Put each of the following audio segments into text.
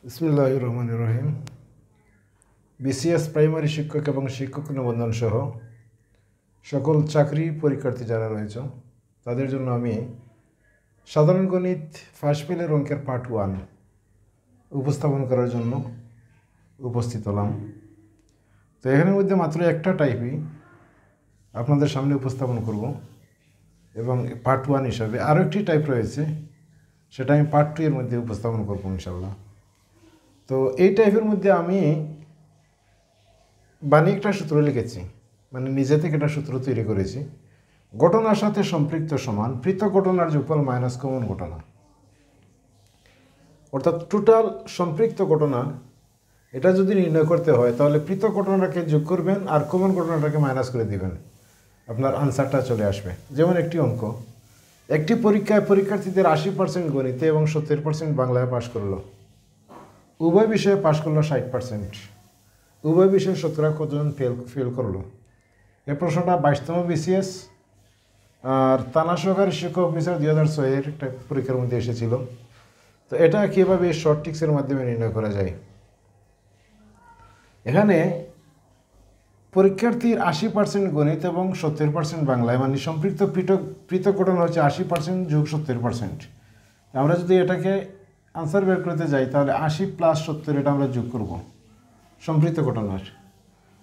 বিসমিল্লাহির রহমানির রহিম। BCS primary শিক্ষক এবং শিক্ষক নিবন্ধন সহ সকল চাকরি পরীক্ষার্থী যারা রয়েছে তাদের জন্য আমি সাধারণ গণিত ফার্স্ট ফেলের অঙ্কের পার্ট 1 উপস্থাপন করার জন্য উপস্থিত হলাম। তো এখানের মধ্যে মাত্র একটা টাইপই আপনাদের সামনে উপস্থাপন করব এবং পার্ট 1 হিসাবে আরও একটি টাইপ রয়েছে, সেটা আমি পার্ট 2 এর মধ্যে উপস্থাপন করব ইনশাল্লাহ। তো এই টাইপের মধ্যে আমি বানিয়ে একটা সূত্র লিখেছি, মানে নিজে থেকে একটা সূত্র তৈরি করেছি। ঘটনার সাথে সম্পৃক্ত সমান পৃথক ঘটনার যোগফল মাইনাস কমন ঘটনা, অর্থাৎ টোটাল সম্পৃক্ত ঘটনা এটা যদি নির্ণয় করতে হয় তাহলে পৃথক ঘটনাটাকে যোগ করবেন আর কমন ঘটনাটাকে মাইনাস করে দিবেন, আপনার আনসারটা চলে আসবে। যেমন একটি অঙ্ক, একটি পরীক্ষায় পরীক্ষার্থীদের 80% গণিতে এবং 70% বাংলায় পাশ করলো, উভয় বিষয়ে পাশ করলো 60%, উভয় বিষয়ে শতকরা কতজন ফেল করলো। এই প্রশ্নটা 22তম বিসিএস আর থানা সহকারী শিক্ষক অফিসার 2006-এর একটা পরীক্ষার মধ্যে এসেছিল। তো এটা কীভাবে শর্ট ট্রিক্সের মাধ্যমে নির্ণয় করা যায়। এখানে পরীক্ষার্থীর 80% গণিত এবং 70% বাংলায়, মানে সম্পৃক্ত পৃথক ঘটনা হচ্ছে 80% যোগ 70%। আমরা যদি এটাকে আনসার বের করতে যাই তাহলে 80 + 70 এটা আমরা যোগ করব সম্পৃক্ত ঘটনার,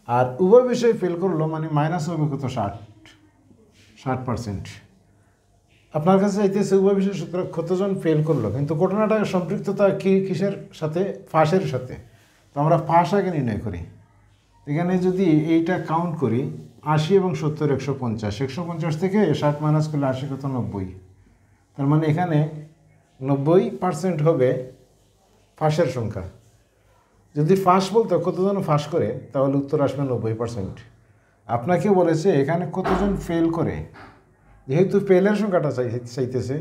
আর উভয় বিষয়ে ফেল করলো মানে মাইনাস হবে কত, 60%। আপনার কাছে চাইতেছে উভয় বিষয়ে কতজন ফেল করলো, কিন্তু ঘটনাটা সম্পৃক্ততা কিসের সাথে, ফাঁসের সাথে। তো আমরা ফাঁস আগে নির্ণয় করি। এখানে যদি এইটা কাউন্ট করি 80 এবং 70 150, 150 থেকে 60 মাইনাস করলে 80 কত, 90। তার মানে এখানে 90% হবে ফাঁসের সংখ্যা। যদি ফাঁস বলতো কতজন ফাঁস করে তাহলে উত্তর আসবে 90%। আপনাকে বলেছে এখানে কতজন ফেল করে, যেহেতু ফেলের সংখ্যাটা চাইতেছে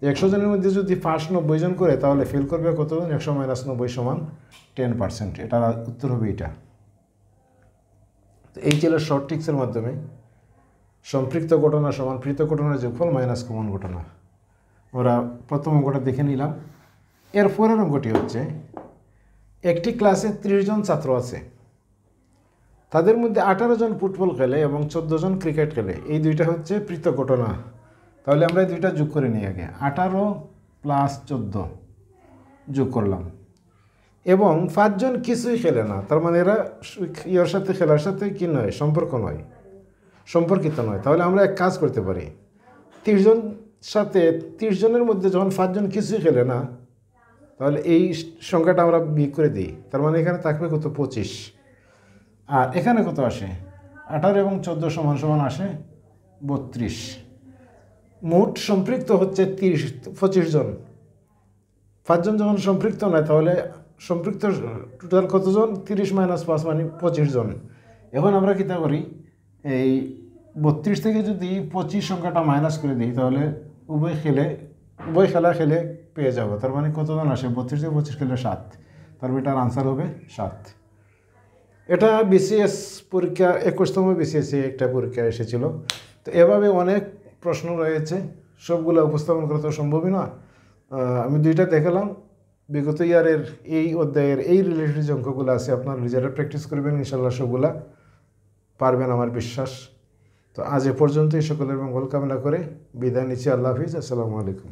100 জনের মধ্যে যদি ফাঁস 90 জন করে তাহলে ফেল করবে কতজন, 100 - 90 = 10%। এটা উত্তর হবে এটা। তো এই ছিল শর্ট ট্রিক্সের মাধ্যমে সম্পৃক্ত ঘটনা সমান পৃথক ঘটনার যোগফল মাইনাস কমন ঘটনা। আমরা প্রথম অঙ্কটা দেখে নিলাম। এর পরের অঙ্কটি হচ্ছে, একটি ক্লাসে 30 জন ছাত্র আছে, তাদের মধ্যে 18 জন ফুটবল খেলে এবং 14 জন ক্রিকেট খেলে। এই দুইটা হচ্ছে পৃথক ঘটনা। তাহলে আমরা এই দুইটা যোগ করে নিই আগে। 18 + 14 যোগ করলাম, এবং 5 জন কিছুই খেলে না। তার মানে এরা ইয়ার সাথে, খেলার সাথে কি নয়, সম্পর্কিত নয়। তাহলে আমরা এক কাজ করতে পারি, 30 জন সাথে 30 জনের মধ্যে যখন 5 জন কিছুই খেলে না তাহলে এই সংখ্যাটা আমরা বিয়োগ করে দিই। তার মানে এখানে থাকবে কত, 25। আর এখানে কত আসে, 18 এবং 14 সমান সমান আসে 32। মোট সম্পৃক্ত হচ্ছে 25 জন। 5 জন যখন সম্পৃক্ত নয় তাহলে সম্পৃক্ত টোটাল কতজন, 30 - 5 মানে 25 জন। এখন আমরা কী করি, এই 32 থেকে যদি 25 সংখ্যাটা মাইনাস করে দিই তাহলে উভয় খেলা খেলে পেয়ে যাবো। তার মানে কতজন আসে, 32 থেকে 25 খেলে 7। তারপর এটার আনসার হবে 7। এটা বিসিএস পরীক্ষা 21তম বিসিএসে একটা পরীক্ষা এসেছিল। তো এভাবে অনেক প্রশ্ন রয়েছে, সবগুলো উপস্থাপন করা তো সম্ভবই না। আমি দুইটা দেখালাম। বিগত ইয়ারের এই অধ্যায়ের এই রিলেটেড যে অঙ্কগুলো আছে আপনারা নিজেরা প্র্যাকটিস করবেন, ইনশাল্লাহ সবগুলা পারবেন আমার বিশ্বাস। তো আজ এ পর্যন্তই, সকলের মঙ্গল কামনা করে বিদায় নিচ্ছি। আল্লাহ হাফিজ, আসসালামু আলাইকুম।